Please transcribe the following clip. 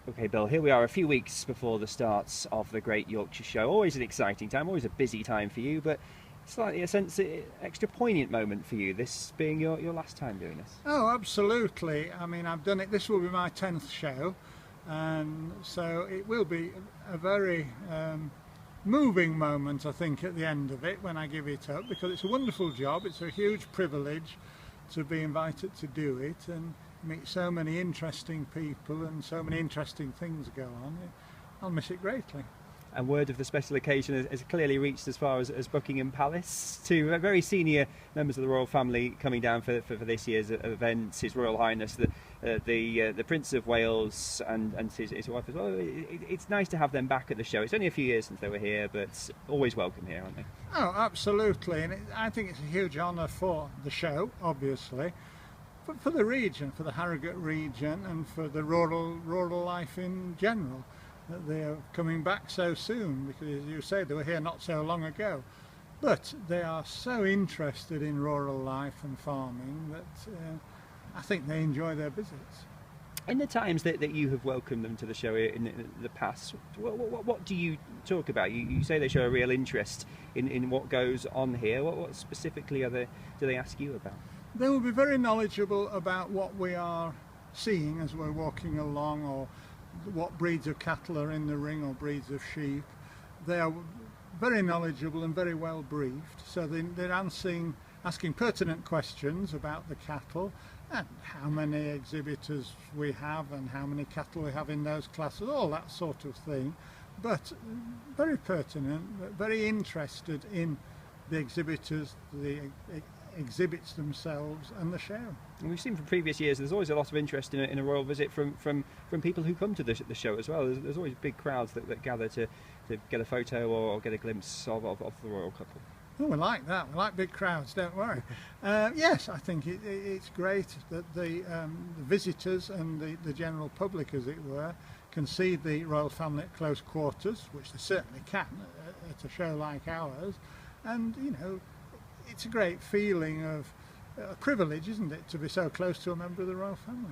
Okay, Bill, here we are a few weeks before the start of the Great Yorkshire Show. Always an exciting time, always a busy time for you, but slightly a sense extra poignant moment for you, this being your last time doing this. Oh, absolutely. I mean, I've done it, this will be my 10th show, and so it will be a very moving moment, I think, at the end of it when I give it up, because it's a wonderful job, it's a huge privilege to be invited to do it and meet so many interesting people and so many interesting things go on. I'll miss it greatly. And word of the special occasion has clearly reached as far as Buckingham Palace, to very senior members of the royal family coming down for this year's event. His Royal Highness the Prince of Wales and his wife as well. It's nice to have them back at the show. It's only a few years since they were here, but always welcome here, aren't they? Oh, absolutely, and I think it's a huge honour for the show, obviously, but for the region, for the Harrogate region, and for the rural life in general, that they are coming back so soon, because as you say, they were here not so long ago. But they are so interested in rural life and farming that I think they enjoy their visits. In the times that you have welcomed them to the show in the past, what do you talk about? You say they show a real interest in what goes on here. What specifically do they ask you about? They will be very knowledgeable about what we are seeing as we're walking along, or what breeds of cattle are in the ring, or breeds of sheep. They are very knowledgeable and very well briefed, so they're asking pertinent questions about the cattle and how many exhibitors we have and how many cattle we have in those classes, all that sort of thing. But very pertinent, very interested in the exhibitors, the exhibits themselves and the show. And we've seen from previous years there's always a lot of interest in a royal visit from people who come to the show as well. There's always big crowds that gather to get a photo or get a glimpse of the royal couple. Oh, we like that. We like big crowds, don't worry. Yes, I think it's great that the visitors and the general public, as it were, can see the royal family at close quarters, which they certainly can at a show like ours. And, you know, it's a great feeling of a privilege, isn't it, to be so close to a member of the royal family.